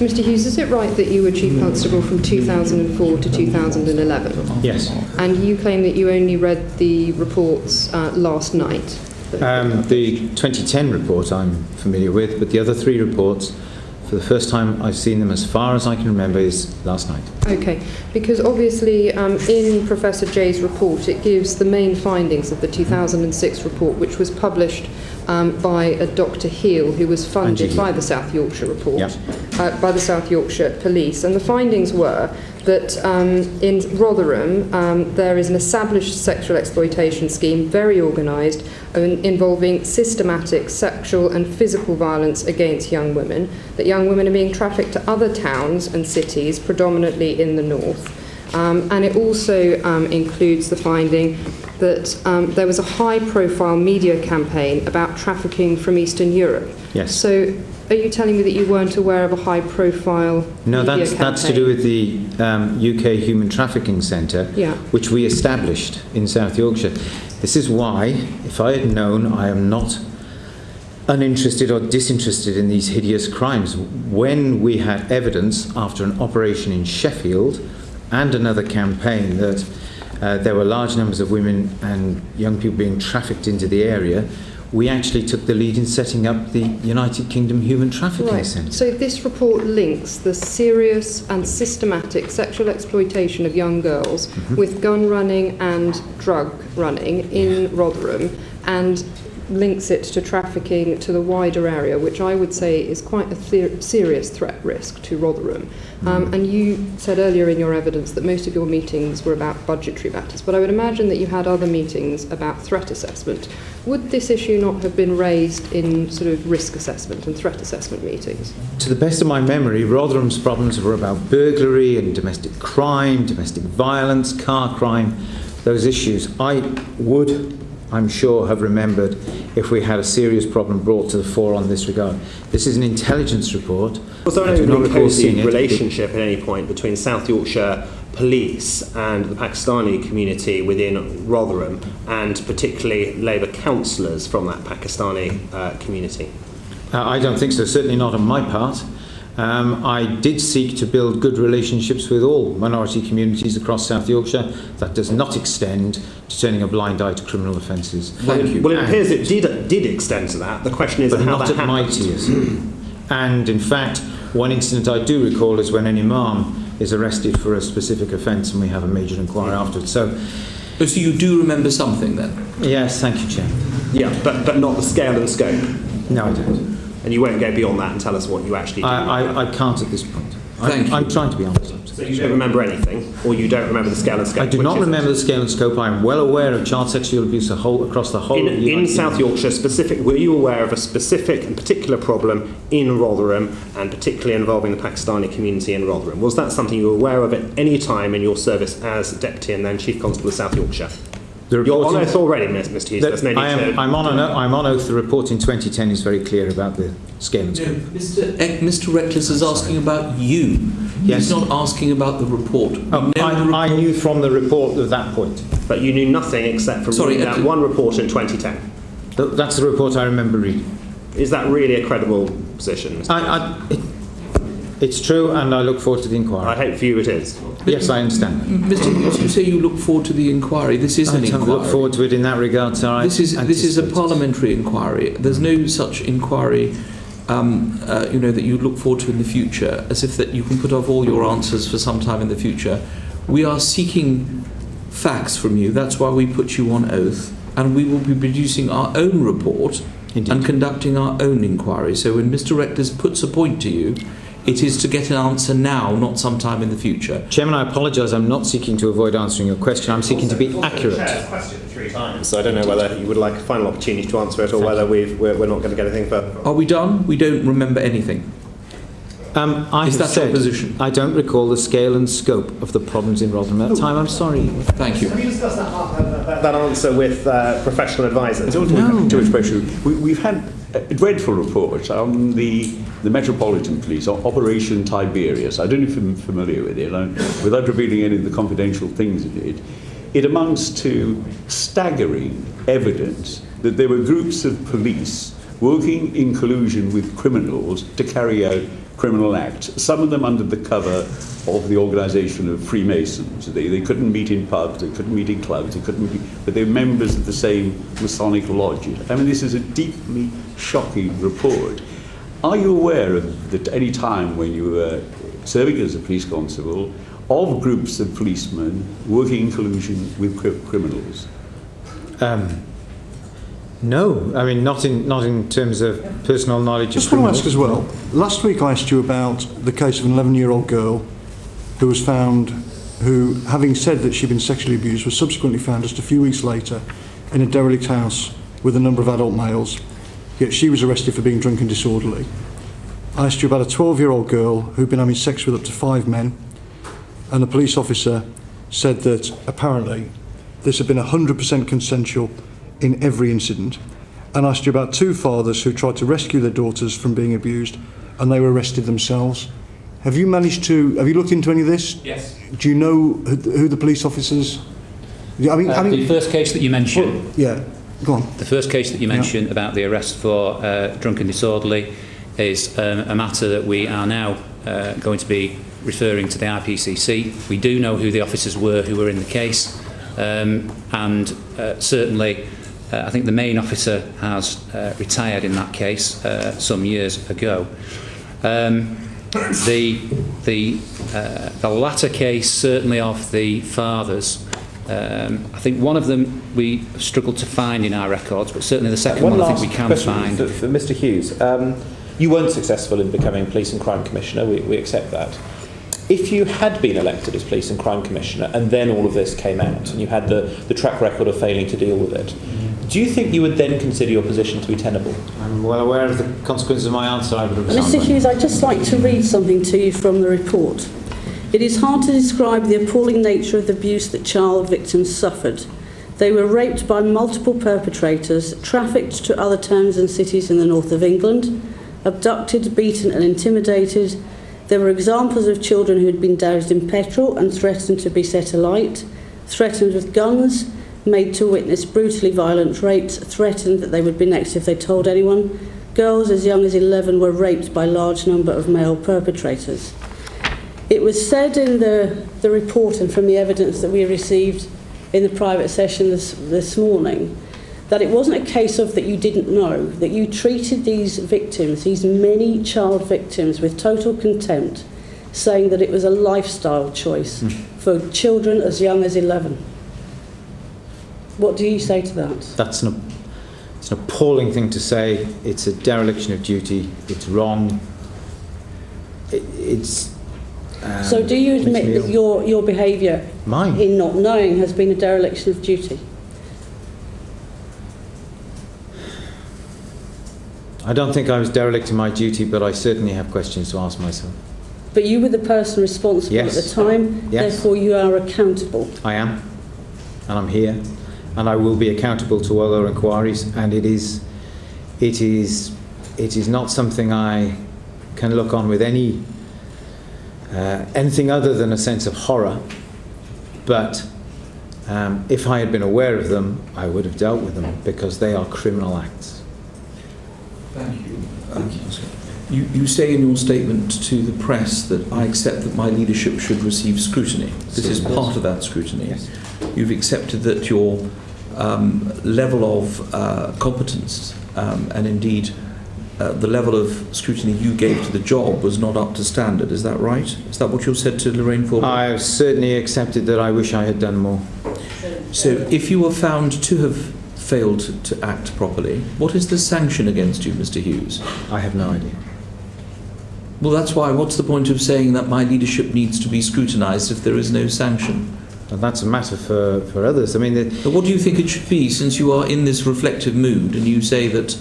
Mr. Hughes, is it right that you were Chief Constable from 2004 to 2011? Yes. And you claim that you only read the reports last night? The 2010 report I'm familiar with, but the other three reports, for the first time I've seen them as far as I can remember, is last night. Okay, because obviously in Professor Jay's report it gives the main findings of the 2006 report, which was published by a Dr. Heel, who was funded by the South Yorkshire report, by the South Yorkshire Police. And the findings were that in Rotherham there is an established sexual exploitation scheme, very organised, involving systematic sexual and physical violence against young women, that young women are being trafficked to other towns and cities, predominantly in the north. And it also includes the finding that there was a high-profile media campaign about trafficking from Eastern Europe. Yes. So are you telling me that you weren't aware of a high-profile No, media that's to do with the UK Human Trafficking Centre, which we established in South Yorkshire. This is why, if I had known, I am not uninterested or disinterested in these hideous crimes. When we had evidence after an operation in Sheffield and another campaign that there were large numbers of women and young people being trafficked into the area, we actually took the lead in setting up the United Kingdom Human Trafficking Centre. So this report links the serious and systematic sexual exploitation of young girls with gun running and drug running in Rotherham, and links it to trafficking to the wider area, which I would say is quite a serious threat risk to Rotherham. And you said earlier in your evidence that most of your meetings were about budgetary matters, but I would imagine that you had other meetings about threat assessment. Would this issue not have been raised in sort of risk assessment and threat assessment meetings? To the best of my memory, Rotherham's problems were about burglary and domestic crime, domestic violence, car crime, those issues. I would, I'm sure, have remembered if we had a serious problem brought to the fore on this regard. This is an intelligence report. Was there any cozy relationship at any point between South Yorkshire Police and the Pakistani community within Rotherham, and particularly Labour councillors from that Pakistani community? I don't think so, certainly not on my part. I did seek to build good relationships with all minority communities across South Yorkshire. That does not extend to turning a blind eye to criminal offences. Well, it appears it did extend to that. The question is how that happened. But not at my tiers. And in fact, one incident I do recall is when an imam is arrested for a specific offence and we have a major inquiry afterwards. So you do remember something then? Yes, thank you, Chair. Yeah, but not the scale and scope? No, I don't. And you won't go beyond that and tell us what you actually do? I can't at this point. Thank you. I'm trying to be honest. So you don't remember anything, or you don't remember the scale and scope? I do not remember the scale and scope. I am well aware of child sexual abuse across the whole of the in South Yorkshire were you aware of a specific and particular problem in Rotherham, and particularly involving the Pakistani community in Rotherham? Was that something you were aware of at any time in your service as Deputy and then Chief Constable of South Yorkshire? You're on oath already, Mr. Hughes. There's no need I'm on oath. The report in 2010 is very clear about the scale and scope. Mr. Reckless is asking about you. Yes. He's not asking about the report. I knew from the report at that point. But you knew nothing except from reading that one report in 2010? That's the report I remember reading. Is that really a credible position, Mr. It's true, and I look forward to the inquiry. I hope for you it is. Yes, I understand. Mr. Hughes, you say you look forward to the inquiry. This is an inquiry. I look forward to it in that regard, sir. This is a parliamentary inquiry. There's no such inquiry, that you look forward to in the future, as if that you can put off all your answers for some time in the future. We are seeking facts from you. That's why we put you on oath, and we will be producing our own report. Indeed. And conducting our own inquiry. So when Mr. Reckless puts a point to you, it is to get an answer now, not sometime in the future. Chairman, I apologise. I'm not seeking to avoid answering your question. I'm seeking to be accurate. Question 3 times, so I don't know whether you would like a final opportunity to answer it, or whether we're not going to get anything further. Are we done? We don't remember anything. Is that your position? I don't recall the scale and scope of the problems in Rotherham at that time. I'm sorry. Thank you. Have you discussed that answer with professional advisors? No. To expression, we've had a dreadful report on the Metropolitan Police, Operation Tiberius. I don't know if you're familiar with it. Without revealing any of the confidential things it did, it amounts to staggering evidence that there were groups of police working in collusion with criminals to carry out criminal acts, some of them under the cover of the organisation of Freemasons. They couldn't meet in pubs, they couldn't meet in clubs, they couldn't meet, but they're members of the same Masonic lodges. I mean, this is a deeply shocking report. Are you aware of at any time when you were serving as a police constable of groups of policemen working in collusion with criminals? No, I mean not in terms of personal knowledge. Just want to ask as well. Last week I asked you about the case of an 11-year-old girl who was found, who, having said that she'd been sexually abused, was subsequently found just a few weeks later in a derelict house with a number of adult males. Yet she was arrested for being drunk and disorderly. I asked you about a 12-year-old girl who'd been having sex with up to 5 men, and the police officer said that apparently this had been 100% consensual in every incident. And asked you about 2 fathers who tried to rescue their daughters from being abused, and they were arrested themselves. Have you looked into any of this? Yes. Do you know who the police officers? The first case that you mentioned. Well, yeah, go on. The first case that you mentioned about the arrest for drunk and disorderly is a matter that we are now going to be referring to the IPCC. We do know who the officers were who were in the case, and certainly I think the main officer has retired in that case some years ago. The latter case, certainly of the fathers, I think one of them we struggled to find in our records, but certainly the second one I think we can find. For Mr. Hughes, you weren't successful in becoming Police and Crime Commissioner, we accept that. If you had been elected as Police and Crime Commissioner and then all of this came out and you had the track record of failing to deal with it, do you think you would then consider your position to be tenable? I'm well aware of the consequences of my answer. I would have resigned. Mr. Hughes, I'd just like to read something to you from the report. It is hard to describe the appalling nature of the abuse that child victims suffered. They were raped by multiple perpetrators, trafficked to other towns and cities in the north of England, abducted, beaten and intimidated. There were examples of children who had been doused in petrol and threatened to be set alight, threatened with guns, made to witness brutally violent rapes, threatened that they would be next if they told anyone. Girls as young as 11 were raped by a large number of male perpetrators. It was said in the report and from the evidence that we received in the private session this morning that it wasn't a case of that you didn't know, that you treated these victims, these many child victims, with total contempt, saying that it was a lifestyle choice for children as young as 11. What do you say to that? It's an appalling thing to say. It's a dereliction of duty. It's wrong. So do you admit that your behaviour in not knowing has been a dereliction of duty? I don't think I was derelict in my duty, but I certainly have questions to ask myself. But you were the person responsible at the time, therefore you are accountable. I am, and I'm here, and I will be accountable to other inquiries, and it is not something I can look on with anything other than a sense of horror. But if I had been aware of them, I would have dealt with them, because they are criminal acts. Thank you. You say in your statement to the press that I accept that my leadership should receive scrutiny. This is part of that scrutiny. Yes. You've accepted that your level of competence and indeed the level of scrutiny you gave to the job was not up to standard. Is that right? Is that what you said to Lorraine Forbes? I have certainly accepted that I wish I had done more. So if you were found to have failed to act properly, what is the sanction against you, Mr. Hughes? I have no idea. Well, that's why. What's the point of saying that my leadership needs to be scrutinised if there is no sanction? And that's a matter for others. I mean, but what do you think it should be, since you are in this reflective mood and you say that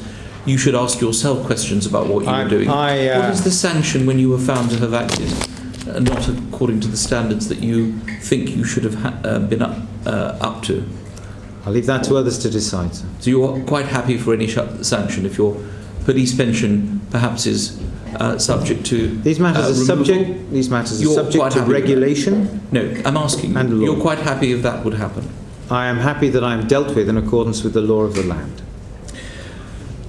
you should ask yourself questions about what you were doing? What is the sanction when you were found to have acted not according to the standards that you think you should have been up to? I'll leave that to others to decide. Sir. So you're quite happy for any sanction if your police pension perhaps is subject to these matters are subject. These matters are subject to regulation. No, I'm asking you. And law. You're quite happy if that would happen. I am happy that I am dealt with in accordance with the law of the land.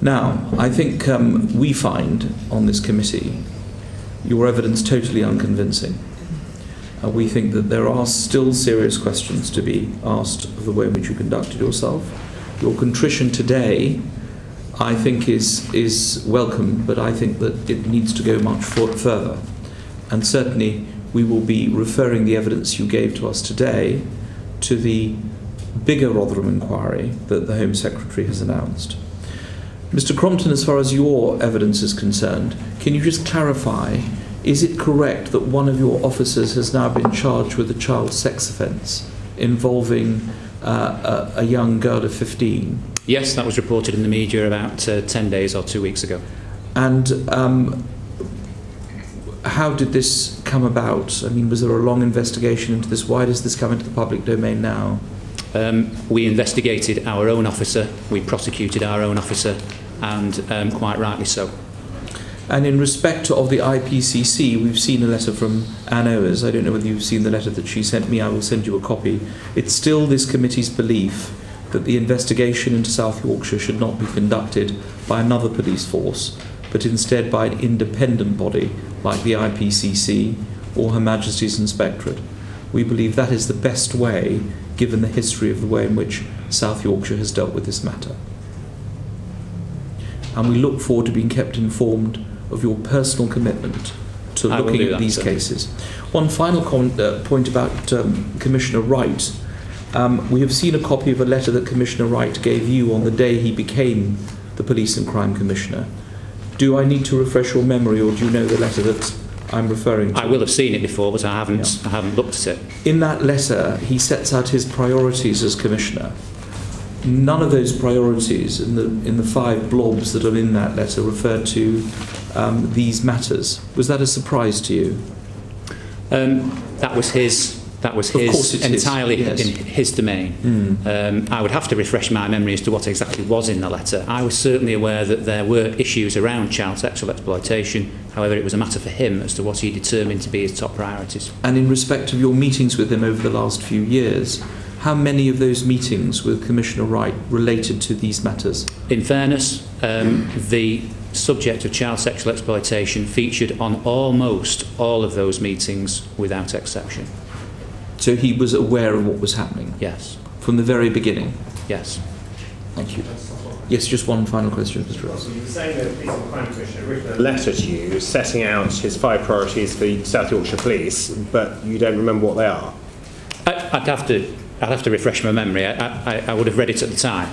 Now, I think we find on this committee your evidence totally unconvincing. We think that there are still serious questions to be asked of the way in which you conducted yourself. Your contrition today, I think, is welcome, but I think that it needs to go much further. And certainly we will be referring the evidence you gave to us today to the bigger Rotherham inquiry that the Home Secretary has announced. Mr. Crompton, as far as your evidence is concerned, can you just clarify, is it correct that one of your officers has now been charged with a child sex offence involving a young girl of 15? Yes, that was reported in the media about 10 days or 2 weeks ago. And how did this come about? I mean, was there a long investigation into this? Why does this come into the public domain now? We investigated our own officer, we prosecuted our own officer, and quite rightly so. And in respect of the IPCC, we've seen a letter from Anne Owers. I don't know whether you've seen the letter that she sent me. I will send you a copy. It's still this committee's belief that the investigation into South Yorkshire should not be conducted by another police force, but instead by an independent body like the IPCC or Her Majesty's Inspectorate. We believe that is the best way, given the history of the way in which South Yorkshire has dealt with this matter. And we look forward to being kept informed of your personal commitment to looking at these cases. One final point about Commissioner Wright. We have seen a copy of a letter that Commissioner Wright gave you on the day he became the Police and Crime Commissioner. Do I need to refresh your memory, or do you know the letter that I'm referring to? I will have seen it before, but I haven't looked at it. In that letter, he sets out his priorities as Commissioner. None of those priorities in the 5 blobs that are in that letter refer to these matters. Was that a surprise to you? That was his entirely in his domain. I would have to refresh my memory as to what exactly was in the letter. I was certainly aware that there were issues around child sexual exploitation. However, it was a matter for him as to what he determined to be his top priorities. And in respect of your meetings with him over the last few years, how many of those meetings with Commissioner Wright related to these matters? In fairness, the subject of child sexual exploitation featured on almost all of those meetings without exception. So he was aware of what was happening? Yes. From the very beginning? Yes. Thank you. Yes, just one final question, Mr. Ross. So you were saying that the Police and Crime Commissioner wrote a letter to you setting out his 5 priorities for South Yorkshire Police, but you don't remember what they are? I'd have to refresh my memory. I would have read it at the time.